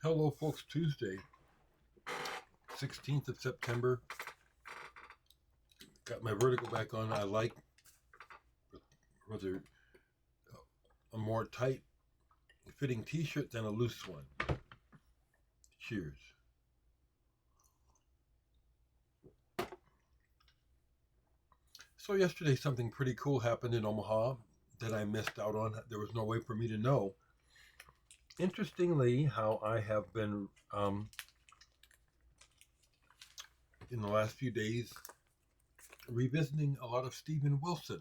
Hello, folks. Tuesday, 16th of September. Got my vertical back on. I like rather a more tight fitting t-shirt than a loose one. Cheers. So yesterday something pretty cool happened in Omaha that I missed out on. There was no way for me to know. Interestingly, how I have been in the last few days revisiting a lot of Steven Wilson.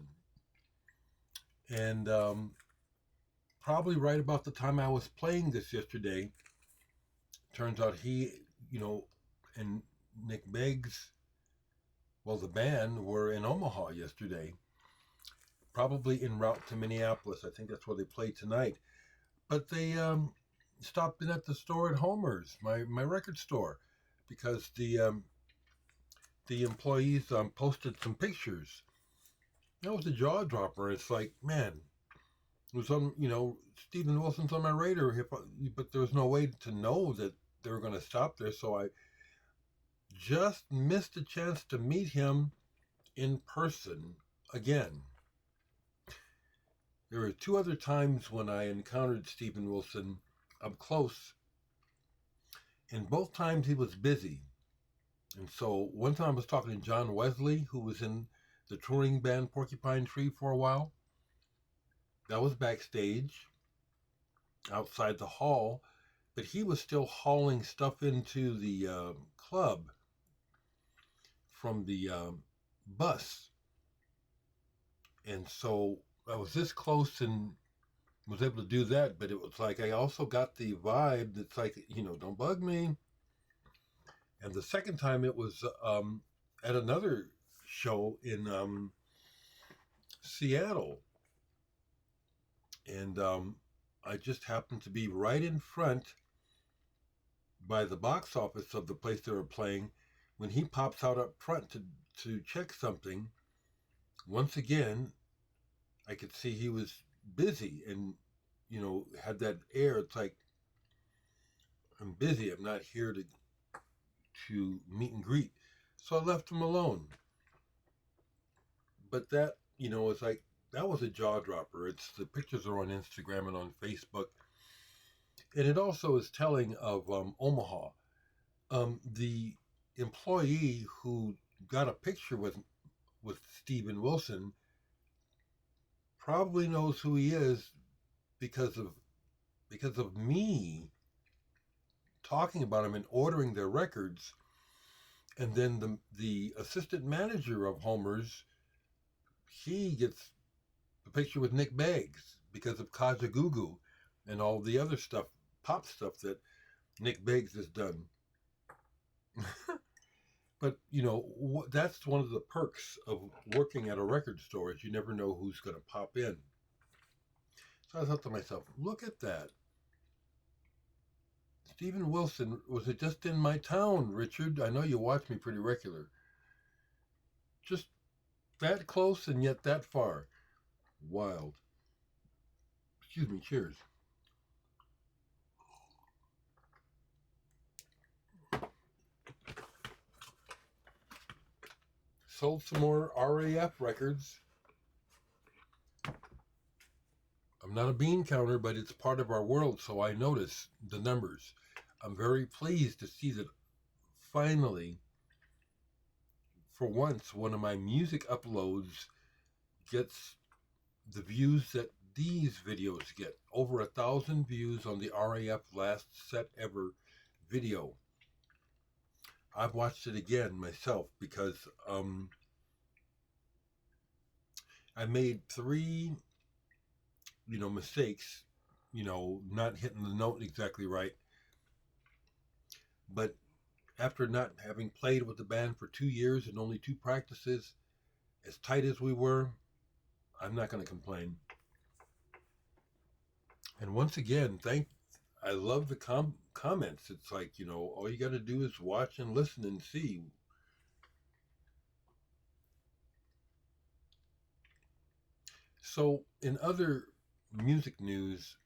And probably right about the time I was playing this yesterday, turns out he, and Nick Beggs, well, the band were in Omaha yesterday, probably en route to Minneapolis. I think that's where they play tonight. But they stopped in at the store at Homer's, my record store, because the employees posted some pictures. That was a jaw dropper. It's like, man, it was on, Steven Wilson's on my radar, but there was no way to know that they were going to stop there. So I just missed a chance to meet him in person again. There were two other times when I encountered Steven Wilson up close, and both times he was busy. And so one time I was talking to John Wesley, who was in the touring band Porcupine Tree for a while. That was backstage, outside the hall, but he was still hauling stuff into the club from the bus. And so I was this close and was able to do that, but it was like I also got the vibe that's like, don't bug me. And the second time it was at another show in Seattle. And I just happened to be right in front by the box office of the place they were playing when he pops out up front to check something. Once again, I could see he was busy and, had that air. It's like, I'm busy. I'm not here to meet and greet. So I left him alone. But that, it's like, that was a jaw dropper. It's the pictures are on Instagram and on Facebook. And it also is telling of Omaha. The employee who got a picture with Steven Wilson probably knows who he is because of me talking about him and ordering their records. And then the assistant manager of Homer's, he gets a picture with Nick Beggs because of Kajagoogoo and all the other stuff, pop stuff that Nick Beggs has done. But, that's one of the perks of working at a record store is you never know who's going to pop in. So I thought to myself, look at that. Steven Wilson, was it just in my town, Richard? I know you watch me pretty regular. Just that close and yet that far. Wild. Excuse me, cheers. Sold some more RAF records. I'm not a bean counter, but it's part of our world, so I notice the numbers. I'm very pleased to see that finally, for once, one of my music uploads gets the views that these videos get. Over 1,000 views on the RAF Last Set Ever video. I've watched it again myself because I made three, mistakes, not hitting the note exactly right. But after not having played with the band for 2 years and only two practices, as tight as we were, I'm not going to complain. And once again, I love the comments. It's like, all you got to do is watch and listen and see. So in other music news,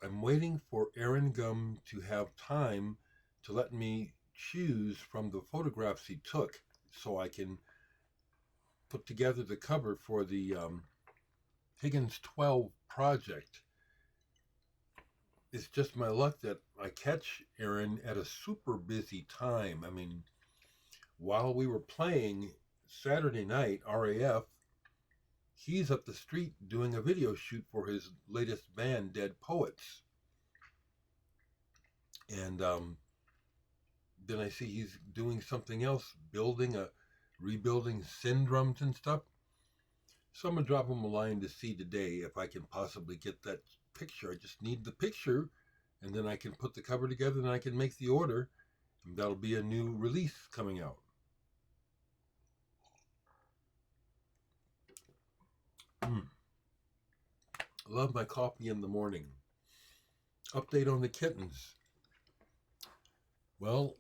I'm waiting for Aaron Gum to have time to let me choose from the photographs he took so I can put together the cover for the Higgins 12 project. It's just my luck that I catch Aaron at a super busy time. I mean, while we were playing Saturday night, RAF, he's up the street doing a video shoot for his latest band, Dead Poets. And then I see he's doing something else, rebuilding syndromes and stuff. So I'm going to drop him a line to see today if I can possibly get that picture. I just need the picture, and then I can put the cover together, and I can make the order, and that'll be a new release coming out. Love my coffee in the morning. Update on the kittens. Well,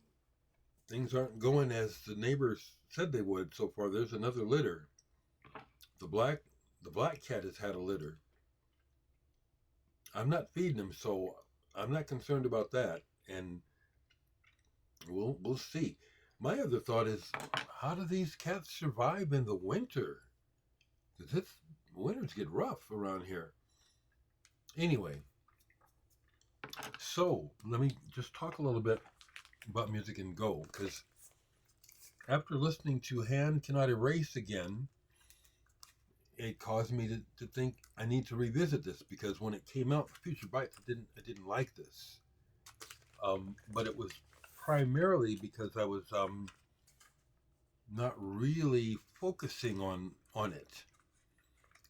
things aren't going as the neighbors said they would so far. There's another litter. The black cat has had a litter. I'm not feeding him, so I'm not concerned about that. And we'll see. My other thought is, how do these cats survive in the winter? Because winters get rough around here. Anyway, so let me just talk a little bit about music and go, because after listening to Hand Cannot Erase again, it caused me to think I need to revisit this, because when it came out, Future Bites, I didn't like this. But it was primarily because I was not really focusing on it.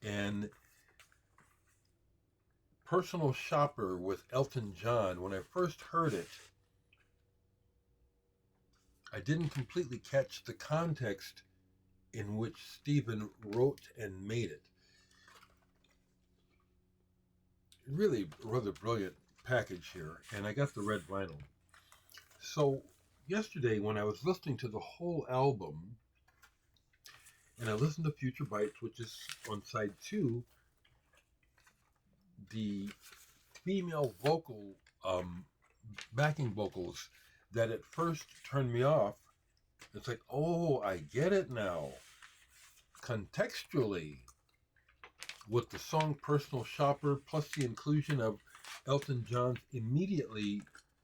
And Personal Shopper with Elton John, when I first heard it, I didn't completely catch the context in which Stephen wrote and made it. Really rather brilliant package here, and I got the red vinyl. So yesterday when I was listening to the whole album, and I listened to Future Bites, which is on side 2, the female vocal backing vocals that at first turned me off, it's like, oh, I get it now. Contextually, with the song Personal Shopper, plus the inclusion of Elton John's immediately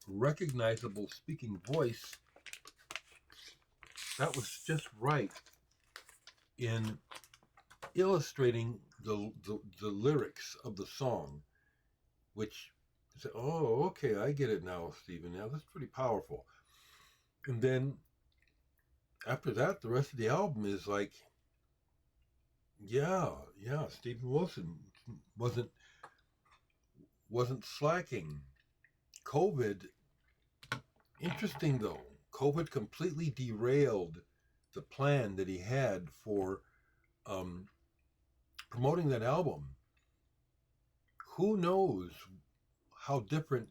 recognizable speaking voice, that was just right in illustrating the lyrics of the song, which say, oh, okay, I get it now, Stephen. Now that's pretty powerful. And then after that, the rest of the album is like, yeah, Stephen Wilson wasn't slacking. COVID, interesting though, COVID completely derailed the plan that he had for promoting that album. Who knows how different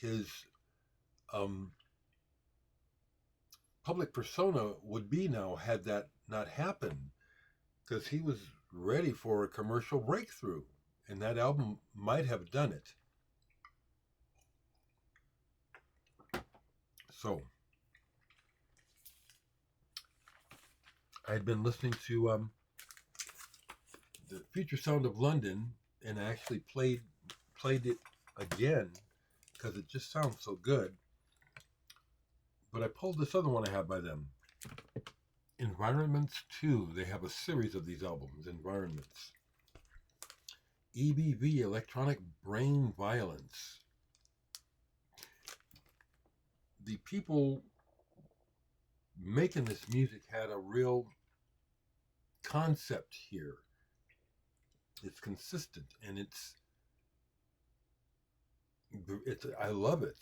his public persona would be now had that not happened, because he was ready for a commercial breakthrough, and that album might have done it. So I had been listening to the Future Sound of London, and I actually played it again because it just sounds so good. But I pulled this other one I have by them, Environments 2. They have a series of these albums, Environments. EBV, Electronic Brain Violence. The people making this music had a real concept here. It's consistent, and it's I love it.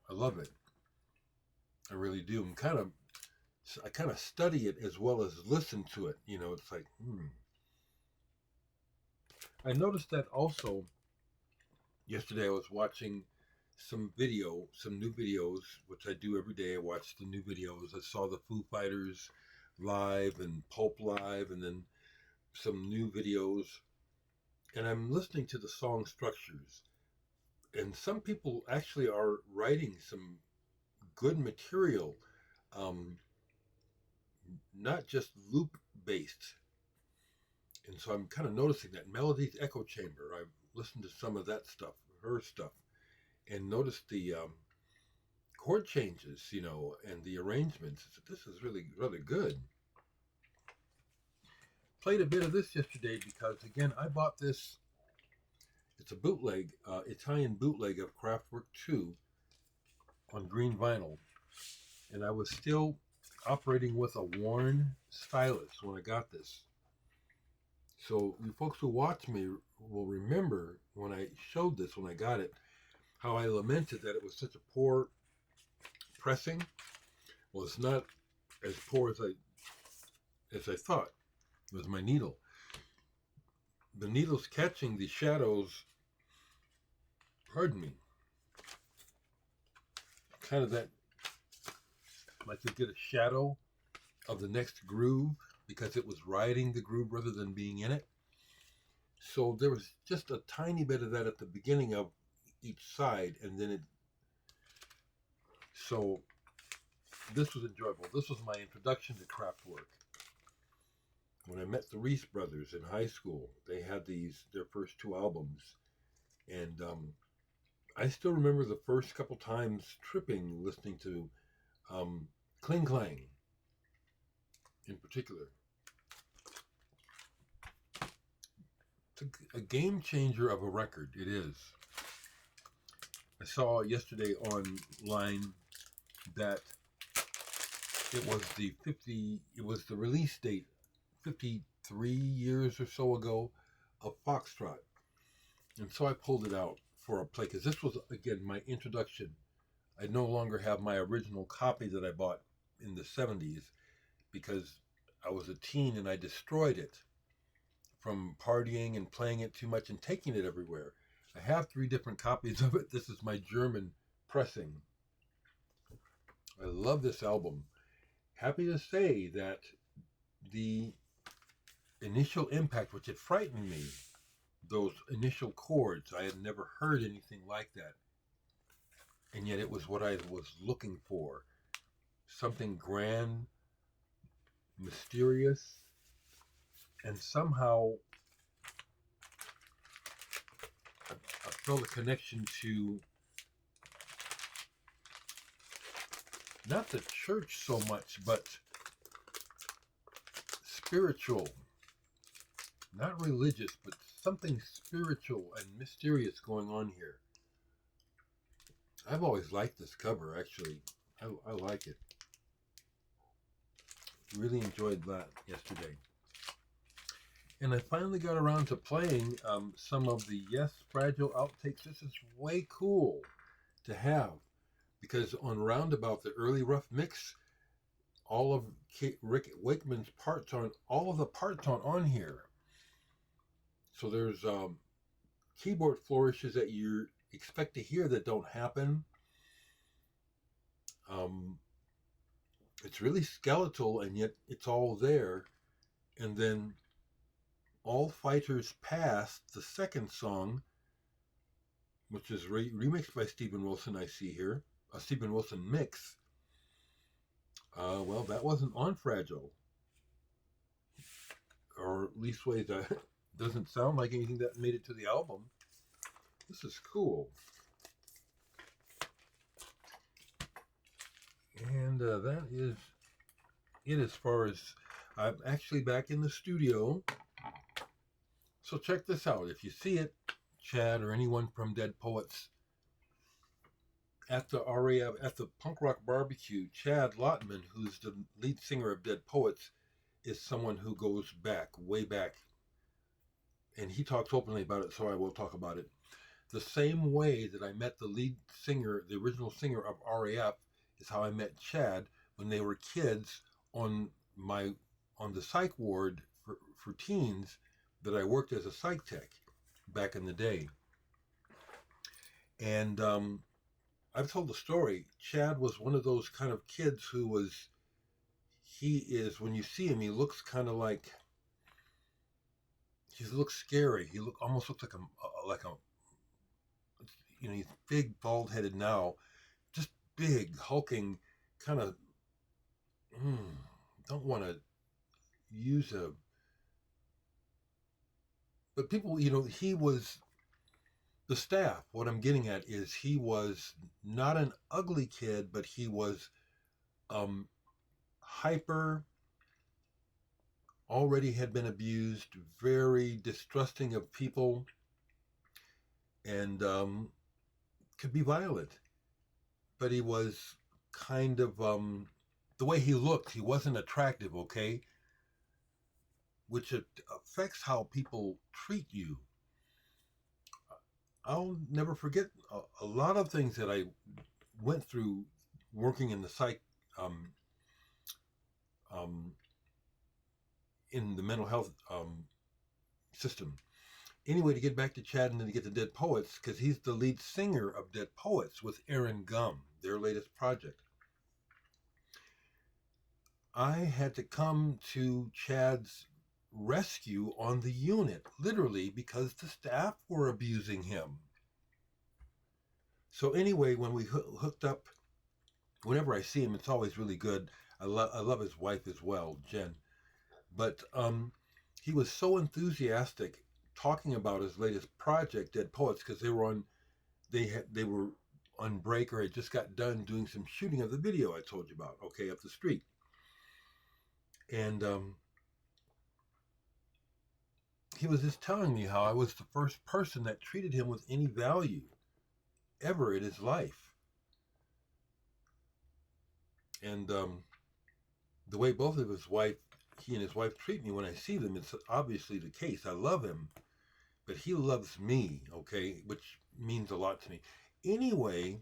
I love it. I really do. I kind of study it as well as listen to it. You know, it's like, I noticed that also yesterday. I was watching some new videos, which I do every day. I watch the new videos. I saw the Foo Fighters live and Pulp live, and then some new videos. And I'm listening to the song structures. and some people actually are writing some good material, um, not just loop based. And so I'm kind of noticing that Melody's Echo Chamber. I've listened to some of that stuff, her stuff, and noticed the chord changes, and the arrangements. This is really, really good. Played a bit of this yesterday because, again, I bought this. It's a bootleg, Italian bootleg of Craftwerk 2 on green vinyl. And I was still operating with a worn stylus when I got this. So you folks who watch me will remember when I showed this, when I got it, how I lamented that it was such a poor pressing. Well, it's not as poor as I thought with my needle. The needle's catching the shadows, pardon me, kind of that, like you get a shadow of the next groove because it was riding the groove rather than being in it. So there was just a tiny bit of that at the beginning of each side, and then so this was enjoyable. This was my introduction to Craftwerk. When I met the Reese brothers in high school, they had their first two albums, and I still remember the first couple times tripping listening to Kling Klang in particular. It's a game changer of a record. It is. I saw yesterday online that it was the release date 53 years or so ago of Foxtrot. And so I pulled it out for a play because this was, again, my introduction. I no longer have my original copy that I bought in the 70s because I was a teen and I destroyed it from partying and playing it too much and taking it everywhere. I have 3 different copies of it. This is my German pressing. I love this album. Happy to say that the initial impact, which had frightened me, those initial chords, I had never heard anything like that. And yet it was what I was looking for. Something grand, mysterious, and somehow I felt a connection to not the church so much, but spiritual, not religious, but something spiritual and mysterious going on here. I've always liked this cover, actually. I like it. Really enjoyed that yesterday. And I finally got around to playing some of the Yes Fragile outtakes. This is way cool to have because on Roundabout, the early rough mix, all of Rick Wakeman's parts aren't, all of the parts aren't on here. So there's keyboard flourishes that you expect to hear that don't happen. It's really skeletal, and yet it's all there. And then All Fighters Past, the second song, which is remixed by Stephen Wilson, I see here, a Stephen Wilson mix. Well, that wasn't on Fragile. Or at least ways that doesn't sound like anything that made it to the album. This is cool. And that is it as far as I'm actually back in the studio. So check this out. If you see it, Chad or anyone from Dead Poets at the RAF, at the Punk Rock Barbecue, Chad Lotman, who's the lead singer of Dead Poets, is someone who goes back, way back. And he talks openly about it, so I will talk about it. The same way that I met the lead singer, the original singer of RAF, is how I met Chad when they were kids on the psych ward for teens that I worked as a psych tech back in the day. And I've told the story. Chad was one of those kind of kids who he is, when you see him, he looks kind of like, he looks scary. He almost looks like a he's big, bald-headed now, just big, hulking, kind of. Don't want to use a, but people, he was the staff. What I'm getting at is he was not an ugly kid, but he was um, hyper, already had been abused, very distrusting of people, and could be violent. But he was kind of the way he looked. He wasn't attractive, okay, which affects how people treat you. I'll never forget a lot of things that I went through working in the psych, um, um, in the mental health system. Anyway, to get back to Chad and then to get to Dead Poets, because he's the lead singer of Dead Poets with Aaron Gum, their latest project. I had to come to Chad's rescue on the unit, literally, because the staff were abusing him. So anyway, when we hooked up, whenever I see him, it's always really good. I love his wife as well, Jen. But he was so enthusiastic talking about his latest project, Dead Poets, because they were on break or had just got done doing some shooting of the video I told you about, okay, up the street. And he was just telling me how I was the first person that treated him with any value ever in his life. And the way both of he and his wife treat me when I see them, it's obviously the case. I love him, but he loves me, okay, which means a lot to me. Anyway,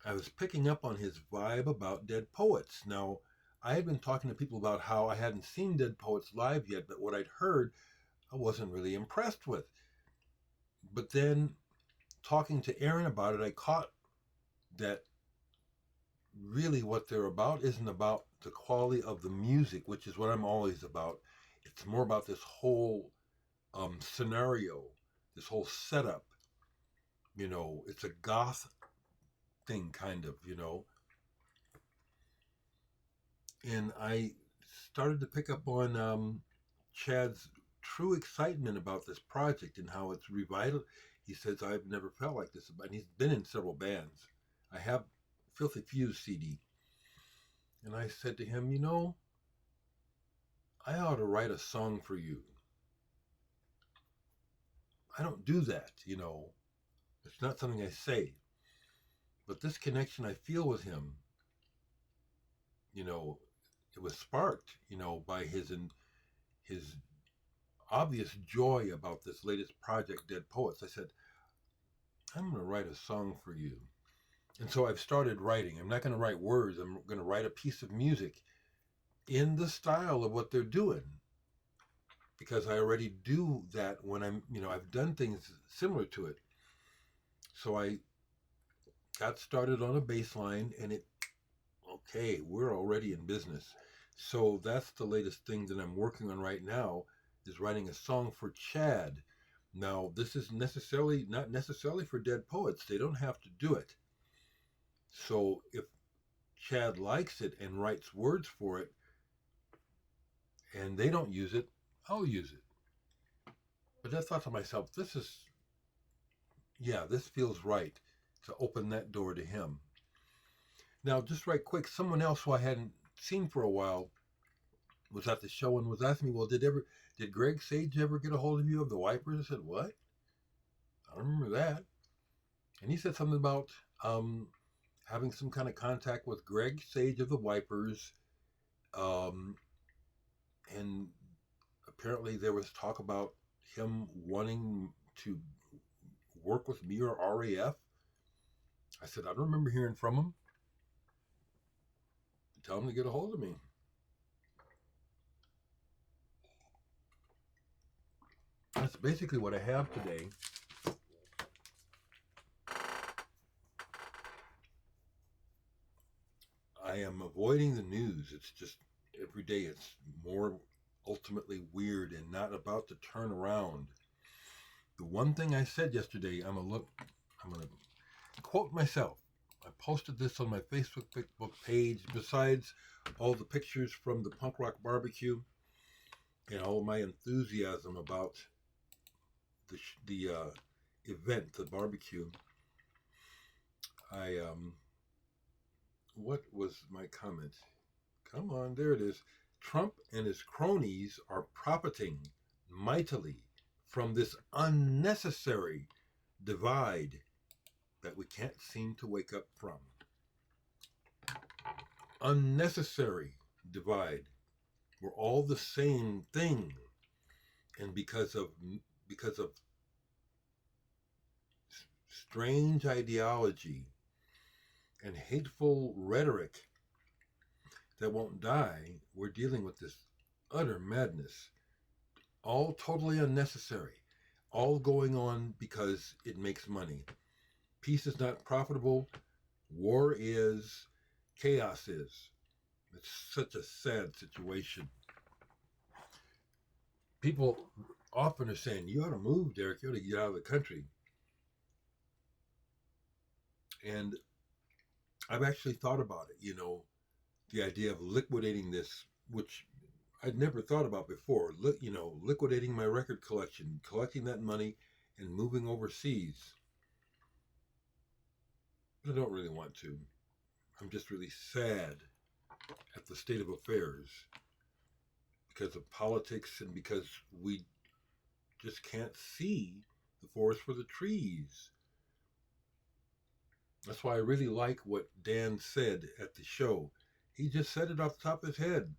I was picking up on his vibe about Dead Poets. Now, I had been talking to people about how I hadn't seen Dead Poets live yet, but what I'd heard, I wasn't really impressed with. But then, talking to Aaron about it, I caught that really what they're about isn't about the quality of the music, which is what I'm always about. It's more about this whole scenario, this whole setup. It's a goth thing, kind of, And I started to pick up on Chad's true excitement about this project and how it's revital. He says, I've never felt like this. And he's been in several bands. I have Filthy Fuse CD. And I said to him, I ought to write a song for you. I don't do that, It's not something I say. But this connection I feel with him, it was sparked, by his obvious joy about this latest project, Dead Poets. I said, I'm going to write a song for you. And so I've started writing. I'm not going to write words. I'm going to write a piece of music in the style of what they're doing. Because I already do that when I've done things similar to it. So I got started on a bass line and okay, we're already in business. So that's the latest thing that I'm working on right now, is writing a song for Chad. Now, this is not necessarily for Dead Poets. They don't have to do it. So if Chad likes it and writes words for it, and they don't use it, I'll use it. But I thought to myself, this feels right to open that door to him. Now, just right quick, someone else who I hadn't seen for a while was at the show and was asking me, well, did Greg Sage ever get a hold of you of the Wipers? I said, what? I don't remember that. And he said something about having some kind of contact with Greg Sage of the Wipers. And apparently there was talk about him wanting to work with me or RAF. I said, I don't remember hearing from him. Tell him to get a hold of me. That's basically what I have today. I am avoiding the news. It's just every day it's more ultimately weird and not about to turn around. The one thing I said yesterday, I'm I'm going to quote myself. I posted this on my Facebook page, besides all the pictures from the punk rock barbecue and all my enthusiasm about the event, the barbecue. What was my comment? Come on, there it is. Trump and his cronies are profiting mightily from this unnecessary divide that we can't seem to wake up from. Unnecessary divide. We're all the same thing, and because of strange ideology and hateful rhetoric that won't die, we're dealing with this utter madness. All totally unnecessary. All going on because it makes money. Peace is not profitable. War is. Chaos is. It's such a sad situation. People often are saying, you ought to move, Dereck. You ought to get out of the country. And I've actually thought about it, the idea of liquidating this, which I'd never thought about before, liquidating my record collection, collecting that money and moving overseas. But I don't really want to. I'm just really sad at the state of affairs because of politics and because we just can't see the forest for the trees. That's why I really like what Dan said at the show. He just said it off the top of his head.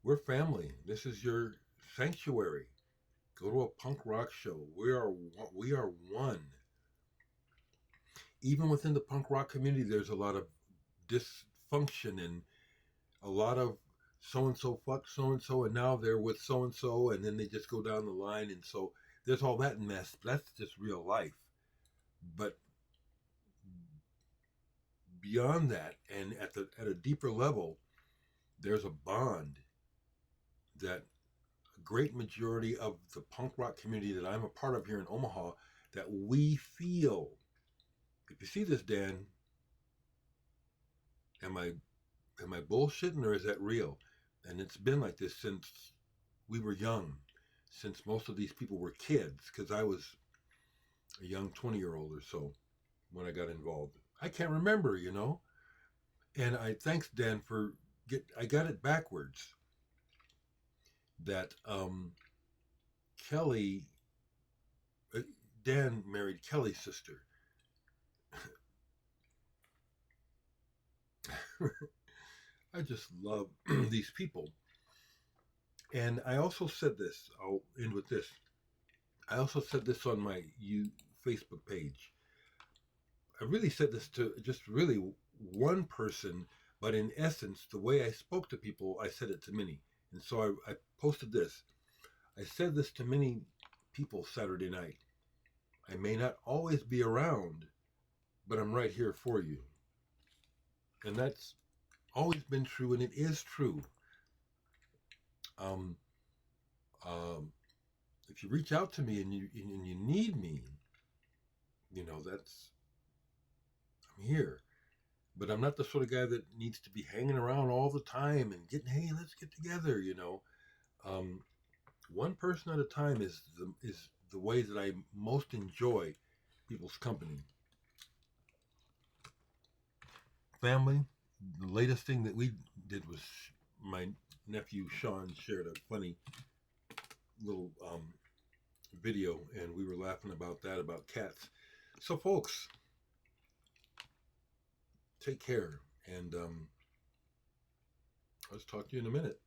We're family. This is your sanctuary. Go to a punk rock show. We are one. Even within the punk rock community, there's a lot of dysfunction and a lot of so-and-so fuck so-and-so, and now they're with so-and-so, and then they just go down the line, and so there's all that mess. That's just real life. But beyond that, and at a deeper level, there's a bond that a great majority of the punk rock community that I'm a part of here in Omaha, that we feel. If you see this, Dan, am I bullshitting or is that real? And it's been like this since we were young, since most of these people were kids, because I was a young 20-year-old or so when I got involved. I can't remember, And thanks, Dan, I got it backwards. That Kelly, Dan married Kelly's sister. I just love these people. And I also said this, I'll end with this. I also said this on my Facebook page. I really said this to just really one person, but in essence, the way I spoke to people, I said it to many. And so I posted this. I said this to many people Saturday night. I may not always be around, but I'm right here for you. And that's always been true, and it is true. If you reach out to me and you need me, that's, I'm here. But I'm not the sort of guy that needs to be hanging around all the time and hey, let's get together, One person at a time is the way that I most enjoy people's company. Family. The latest thing that we did was my nephew Sean shared a funny little video, and we were laughing about that, about cats. So, folks, take care, and I'll just talk to you in a minute.